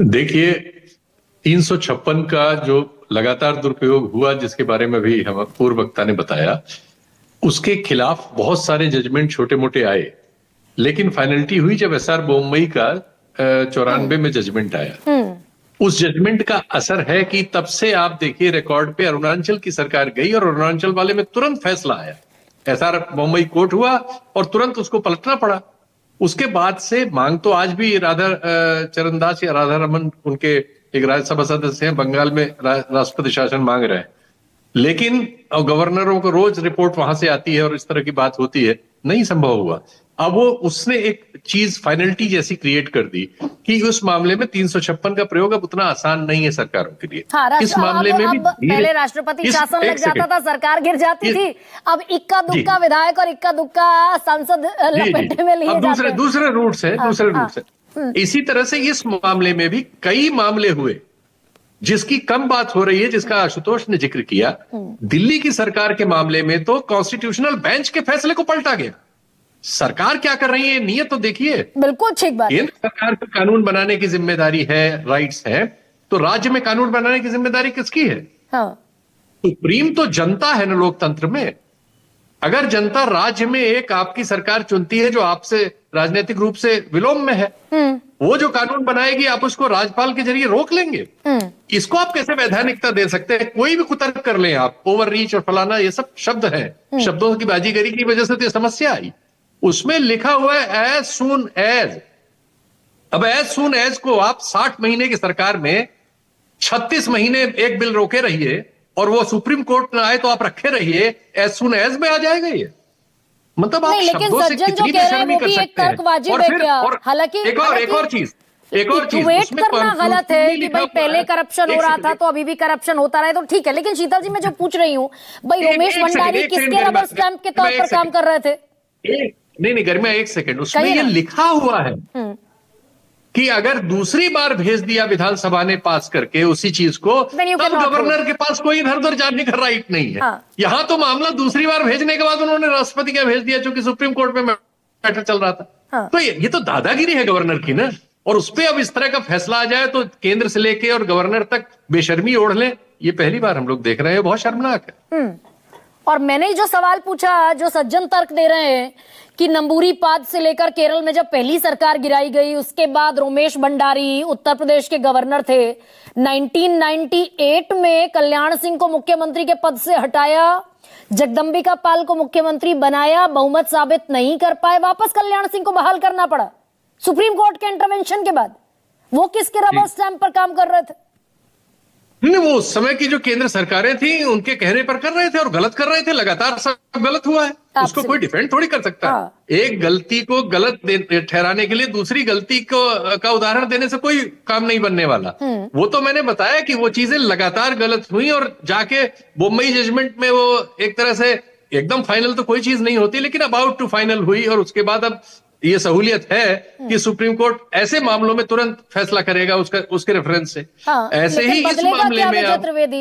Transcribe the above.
देखिए, 356 का जो लगातार दुरुपयोग हुआ, जिसके बारे में भी हम पूर्व वक्ता ने बताया, उसके खिलाफ बहुत सारे जजमेंट छोटे मोटे आए, लेकिन फाइनलिटी हुई जब एसआर बोम्मई का 94 में जजमेंट आया। उस जजमेंट का असर है कि तब से आप देखिए रिकॉर्ड पे अरुणाचल की सरकार गई और अरुणाचल वाले में तुरंत फैसला आया। एसआर बोम्मई कोर्ट हुआ और तुरंत उसको पलटना पड़ा। उसके बाद से मांग तो आज भी राधा चरणदास या राधा रमन, उनके एक राज्यसभा सदस्य हैं, बंगाल में राष्ट्रपति शासन मांग रहे हैं, लेकिन गवर्नरों को रोज रिपोर्ट वहां से आती है और इस तरह की बात होती है, नहीं संभव हुआ। अब वो उसने एक चीज फाइनलिटी जैसी क्रिएट कर दी कि उस मामले में 356 का प्रयोग अब उतना आसान नहीं है सरकारों के लिए। हाँ, इस मामले में भी पहले राष्ट्रपति शासन लग जाता था, सरकार गिर जाती थी। अब इक्का दुक्का विधायक और इक्का दुक्का सांसद लपेटे में लिए जाते हैं। दूसरे रूट से इसी तरह से इस मामले में भी कई मामले हुए जिसकी कम बात हो रही है, जिसका आशुतोष ने जिक्र किया। दिल्ली की सरकार के मामले में तो कॉन्स्टिट्यूशनल बेंच के फैसले को पलटा गया। सरकार क्या कर रही है, नियत तो देखिए। बिल्कुल ठीक बात। केंद्र सरकार को कानून बनाने की जिम्मेदारी है, राइट्स है, तो राज्य में कानून बनाने की जिम्मेदारी किसकी है? हाँ। सुप्रीम तो जनता है ना लोकतंत्र में। अगर जनता राज्य में एक आपकी सरकार चुनती है जो आपसे राजनीतिक रूप से विलोम में है, वो जो कानून बनाएगी आप उसको राज्यपाल के जरिए रोक लेंगे। इसको आप कैसे वैधानिकता दे सकते हैं? कोई भी कुतर्क कर लें आप, ओवर रीच और फलाना, ये सब शब्द हैं, शब्दों की बाजीगरी की वजह से तो ये समस्या आई। उसमें लिखा हुआ है एज सून एज। अब एज सून एज को आप 60 महीने की सरकार में 36 महीने एक बिल रोके रहिए और वो सुप्रीम कोर्ट में आए तो आप रखे रहिए, एज सून एज में आ जाएगा ये। मतलब आप शब्दों से कितनी बेशर्मी कर सकते हैं। और फिर हालांकि एक और चीज वेट करना गलत है कि भाई पहले करप्शन हो रहा था तो अभी भी करप्शन होता रहे तो ठीक है, लेकिन शीतल जी मैं जो पूछ रही हूँ, भाई रमेश भंडारी किसके रबर स्टैंप के तौर पर काम कर रहे थे? नहीं गरिमा, एक सेकंड, उसमें ये लिखा हुआ है कि अगर दूसरी बार भेज दिया विधानसभा ने पास करके उसी चीज को, तब गवर्नर के पास कोई इधर उधर जाने का राइट नहीं है। यहां तो मामला दूसरी बार भेजने के बाद उन्होंने राष्ट्रपति का भेज दिया, क्योंकि सुप्रीम कोर्ट में मैटर चल रहा था। तो ये तो दादागिरी है गवर्नर की ना। और उस पर अब इस तरह का फैसला आ जाए तो केंद्र से लेके और गवर्नर तक बेशर्मी ओढ़ ले, ये पहली बार हम लोग देख रहे हैं, बहुत शर्मनाक है। और मैंने जो सवाल पूछा, जो सज्जन तर्क दे रहे हैं कि नंबूरी पाद से लेकर केरल में जब पहली सरकार गिराई गई, उसके बाद रमेश भंडारी उत्तर प्रदेश के गवर्नर थे, 1998 में कल्याण सिंह को मुख्यमंत्री के पद से हटाया, जगदंबिका पाल को मुख्यमंत्री बनाया, बहुमत साबित नहीं कर पाए, वापस कल्याण सिंह को बहाल करना पड़ा सुप्रीम कोर्ट के इंटरवेंशन के बाद। वो किसके रबर स्टैंप पर काम कर रहे थे? नहीं, वो उस समय की जो केंद्र सरकारें थी उनके कहने पर कर रहे थे और गलत कर रहे थे। लगातार सब गलत हुआ है, उसको कोई डिफेंड थोड़ी कर सकता है। एक गलती को गलत ठहराने के लिए दूसरी गलती का उदाहरण देने से कोई काम नहीं बनने वाला। वो तो मैंने बताया कि वो चीजें लगातार गलत हुई और जाके बोम्बई जजमेंट में वो एक तरह से एकदम फाइनल तो कोई चीज नहीं होती, लेकिन अबाउट टू फाइनल हुई। और उसके बाद अब ये सहूलियत है कि सुप्रीम कोर्ट ऐसे मामलों में तुरंत फैसला करेगा उसके रेफरेंस से। ऐसे ही इस मामले में